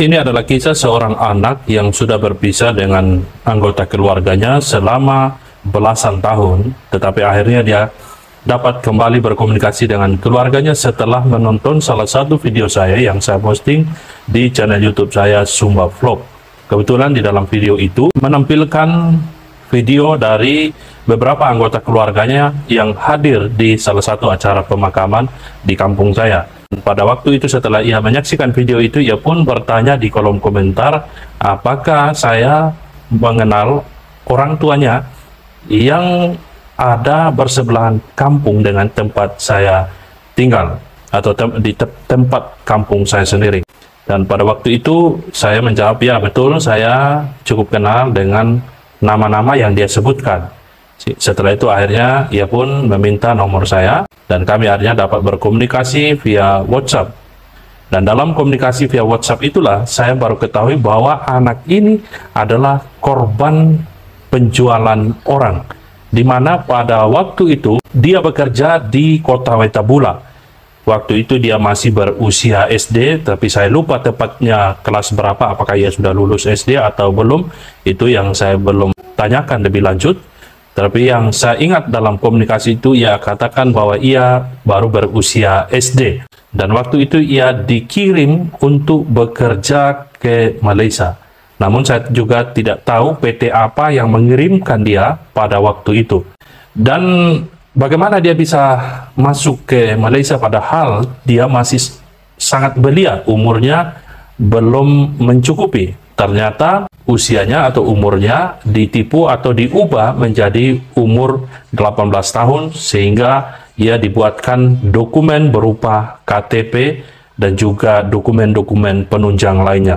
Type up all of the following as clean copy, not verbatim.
Ini adalah kisah seorang anak yang sudah berpisah dengan anggota keluarganya selama belasan tahun, tetapi akhirnya dia dapat kembali berkomunikasi dengan keluarganya setelah menonton salah satu video saya yang saya posting di channel YouTube saya, Sumba Vlog. Kebetulan di dalam video itu menampilkan video dari beberapa anggota keluarganya yang hadir di salah satu acara pemakaman di kampung saya. Pada waktu itu setelah ia menyaksikan video itu, ia pun bertanya di kolom komentar apakah saya mengenal orang tuanya yang ada bersebelahan kampung dengan tempat saya tinggal atau di tempat kampung saya sendiri. Dan pada waktu itu saya menjawab, ya betul, saya cukup kenal dengan nama-nama yang dia sebutkan. Setelah itu akhirnya ia pun meminta nomor saya dan kami akhirnya dapat berkomunikasi via WhatsApp. Dan dalam komunikasi via WhatsApp itulah saya baru ketahui bahwa anak ini adalah korban penjualan orang, di mana pada waktu itu dia bekerja di kota Wetabula. Waktu itu dia masih berusia SD, tapi saya lupa tepatnya kelas berapa, apakah ia sudah lulus SD atau belum, itu yang saya belum tanyakan lebih lanjut. Tapi yang saya ingat dalam komunikasi itu, ia katakan bahwa ia baru berusia SD. Dan waktu itu ia dikirim untuk bekerja ke Malaysia. Namun saya juga tidak tahu PT apa yang mengirimkan dia pada waktu itu. Dan bagaimana dia bisa masuk ke Malaysia padahal dia masih sangat belia, umurnya belum mencukupi. Ternyata usianya atau umurnya ditipu atau diubah menjadi umur 18 tahun sehingga ia dibuatkan dokumen berupa KTP dan juga dokumen-dokumen penunjang lainnya.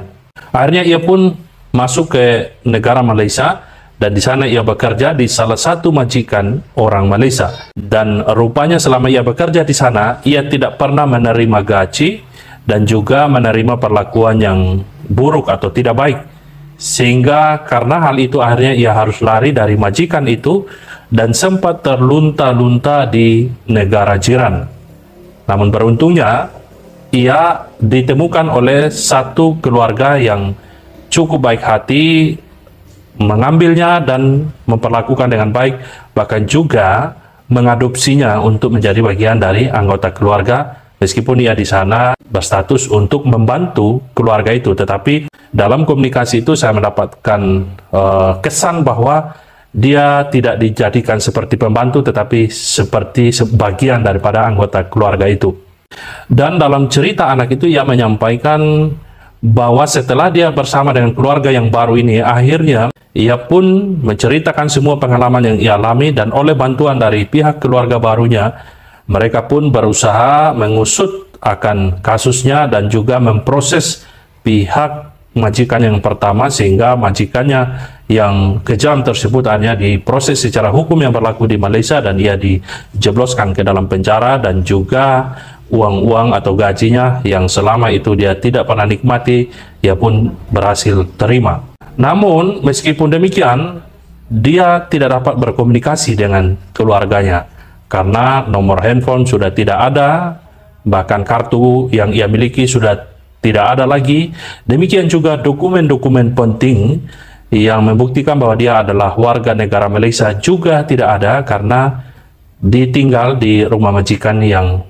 Akhirnya ia pun masuk ke negara Malaysia dan di sana ia bekerja di salah satu majikan orang Malaysia. Dan rupanya selama ia bekerja di sana, ia tidak pernah menerima gaji dan juga menerima perlakuan yang buruk atau tidak baik. Sehingga karena hal itu akhirnya ia harus lari dari majikan itu dan sempat terlunta-lunta di negara jiran. Namun beruntungnya ia ditemukan oleh satu keluarga yang cukup baik hati, mengambilnya dan memperlakukan dengan baik, bahkan juga mengadopsinya untuk menjadi bagian dari anggota keluarga, meskipun ia di sana berstatus untuk membantu keluarga itu. Tetapi dalam komunikasi itu saya mendapatkan kesan bahwa dia tidak dijadikan seperti pembantu, tetapi seperti sebagian daripada anggota keluarga itu. Dan dalam cerita anak itu ia menyampaikan bahwa setelah dia bersama dengan keluarga yang baru ini, akhirnya ia pun menceritakan semua pengalaman yang ia alami, dan oleh bantuan dari pihak keluarga barunya, mereka pun berusaha mengusut akan kasusnya dan juga memproses pihak majikan yang pertama, sehingga majikannya yang kejam tersebut hanya diproses secara hukum yang berlaku di Malaysia dan ia dijebloskan ke dalam penjara, dan juga uang-uang atau gajinya yang selama itu dia tidak pernah nikmati, ia pun berhasil terima. Namun meskipun demikian, dia tidak dapat berkomunikasi dengan keluarganya karena nomor handphone sudah tidak ada, bahkan kartu yang ia miliki sudah tidak ada lagi. Demikian juga dokumen-dokumen penting yang membuktikan bahwa dia adalah warga negara Malaysia juga tidak ada karena ditinggal di rumah majikan yang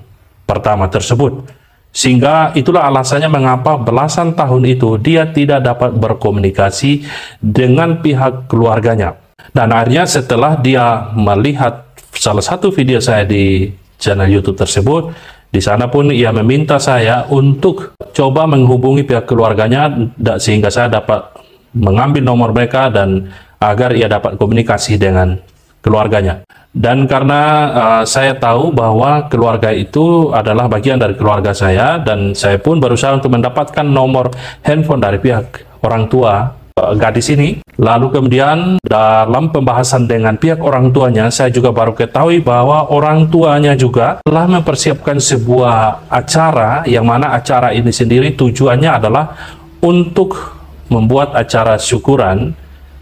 pertama tersebut. Sehingga itulah alasannya mengapa belasan tahun itu dia tidak dapat berkomunikasi dengan pihak keluarganya. Dan akhirnya setelah dia melihat salah satu video saya di channel YouTube tersebut, di sana pun ia meminta saya untuk coba menghubungi pihak keluarganya sehingga saya dapat mengambil nomor mereka dan agar ia dapat komunikasi dengan keluarganya. Dan karena saya tahu bahwa keluarga itu adalah bagian dari keluarga saya, dan saya pun berusaha untuk mendapatkan nomor handphone dari pihak orang tua gadis ini. Lalu kemudian dalam pembahasan dengan pihak orang tuanya, saya juga baru ketahui bahwa orang tuanya juga telah mempersiapkan sebuah acara, yang mana acara ini sendiri tujuannya adalah untuk membuat acara syukuran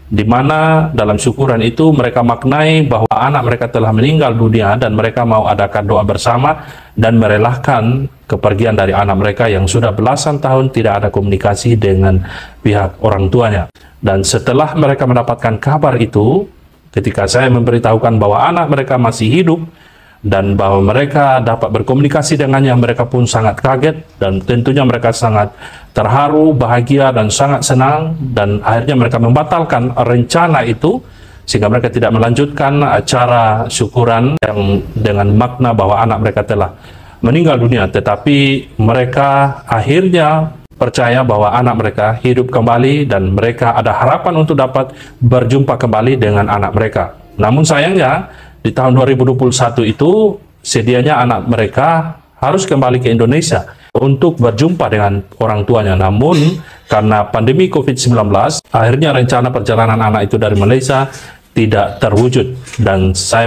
di mana dalam syukuran itu mereka maknai bahwa anak mereka telah meninggal dunia dan mereka mau adakan doa bersama dan merelakan kepergian dari anak mereka yang sudah belasan tahun tidak ada komunikasi dengan pihak orang tuanya. Dan setelah mereka mendapatkan kabar itu, ketika saya memberitahukan bahwa anak mereka masih hidup dan bahwa mereka dapat berkomunikasi dengannya, mereka pun sangat kaget dan tentunya mereka sangat terharu, bahagia dan sangat senang, dan akhirnya mereka membatalkan rencana itu sehingga mereka tidak melanjutkan acara syukuran yang dengan makna bahwa anak mereka telah meninggal dunia, tetapi mereka akhirnya percaya bahwa anak mereka hidup kembali dan mereka ada harapan untuk dapat berjumpa kembali dengan anak mereka. Namun sayangnya di tahun 2021 itu sedianya anak mereka harus kembali ke Indonesia untuk berjumpa dengan orang tuanya. Namun karena pandemi COVID-19, akhirnya rencana perjalanan anak itu dari Malaysia tidak terwujud, dan saya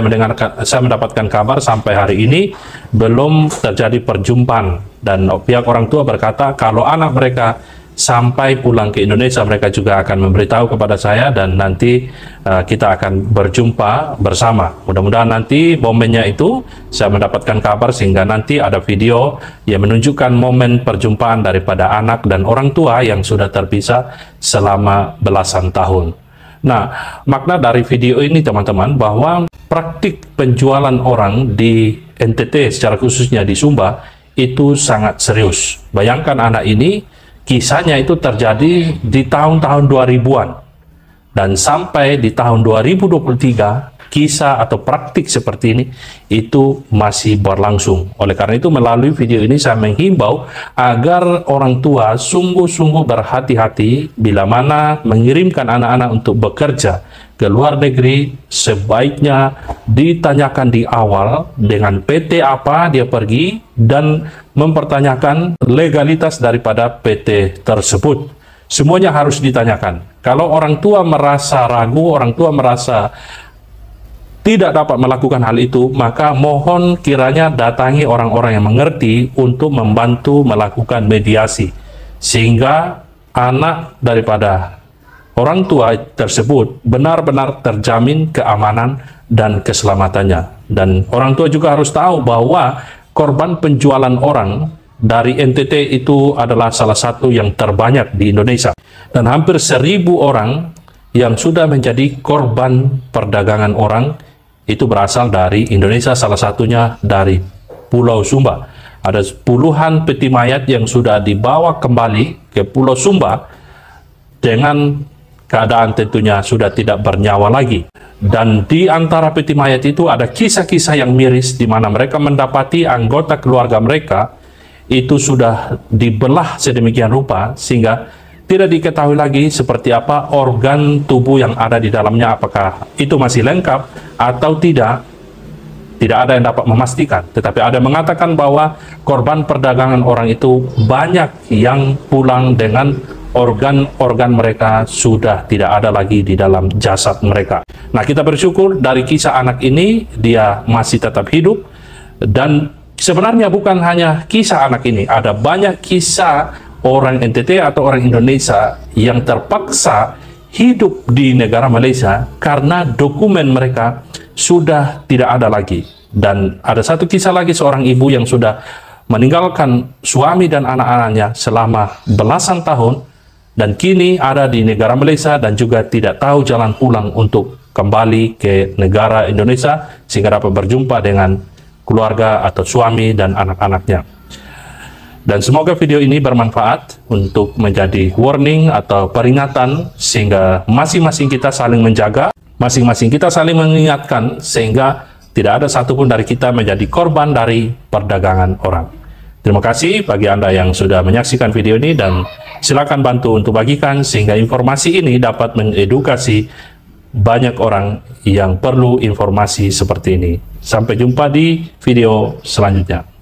mendapatkan kabar sampai hari ini belum terjadi perjumpaan, dan pihak orang tua berkata kalau anak mereka sampai pulang ke Indonesia mereka juga akan memberitahu kepada saya dan nanti kita akan berjumpa bersama. Mudah-mudahan nanti momennya itu saya mendapatkan kabar sehingga nanti ada video yang menunjukkan momen perjumpaan daripada anak dan orang tua yang sudah terpisah selama belasan tahun. Nah, makna dari video ini teman-teman bahwa praktik penjualan orang di NTT secara khususnya di Sumba itu sangat serius. Bayangkan anak ini kisahnya itu terjadi di tahun-tahun 2000-an dan sampai di tahun 2023 kisah atau praktik seperti ini itu masih berlangsung. Oleh karena itu melalui video ini saya menghimbau agar orang tua sungguh-sungguh berhati-hati bila mana mengirimkan anak-anak untuk bekerja ke luar negeri. Sebaiknya ditanyakan di awal dengan PT apa dia pergi dan mempertanyakan legalitas daripada PT tersebut. Semuanya harus ditanyakan. Kalau orang tua merasa ragu, orang tua merasa tidak dapat melakukan hal itu, maka mohon kiranya datangi orang-orang yang mengerti untuk membantu melakukan mediasi sehingga anak daripada orang tua tersebut benar-benar terjamin keamanan dan keselamatannya. Dan orang tua juga harus tahu bahwa korban penjualan orang dari NTT itu adalah salah satu yang terbanyak di Indonesia, dan hampir 1.000 orang yang sudah menjadi korban perdagangan orang itu berasal dari Indonesia, salah satunya dari Pulau Sumba. Ada puluhan peti mayat yang sudah dibawa kembali ke Pulau Sumba dengan keadaan tentunya sudah tidak bernyawa lagi. Dan di antara peti mayat itu ada kisah-kisah yang miris di mana mereka mendapati anggota keluarga mereka itu sudah dibelah sedemikian rupa sehingga tidak diketahui lagi seperti apa organ tubuh yang ada di dalamnya, apakah itu masih lengkap atau tidak. Tidak ada yang dapat memastikan, tetapi ada yang mengatakan bahwa korban perdagangan orang itu banyak yang pulang dengan organ-organ mereka sudah tidak ada lagi di dalam jasad mereka. Nah, kita bersyukur dari kisah anak ini dia masih tetap hidup, dan sebenarnya bukan hanya kisah anak ini, ada banyak kisah orang NTT atau orang Indonesia yang terpaksa hidup di negara Malaysia karena dokumen mereka sudah tidak ada lagi. Dan ada satu kisah lagi seorang ibu yang sudah meninggalkan suami dan anak-anaknya selama belasan tahun dan kini ada di negara Malaysia dan juga tidak tahu jalan pulang untuk kembali ke negara Indonesia sehingga dapat berjumpa dengan keluarga atau suami dan anak-anaknya. Dan semoga video ini bermanfaat untuk menjadi warning atau peringatan sehingga masing-masing kita saling menjaga, masing-masing kita saling mengingatkan sehingga tidak ada satupun dari kita menjadi korban dari perdagangan orang. Terima kasih bagi Anda yang sudah menyaksikan video ini dan silakan bantu untuk bagikan sehingga informasi ini dapat mengedukasi banyak orang yang perlu informasi seperti ini. Sampai jumpa di video selanjutnya.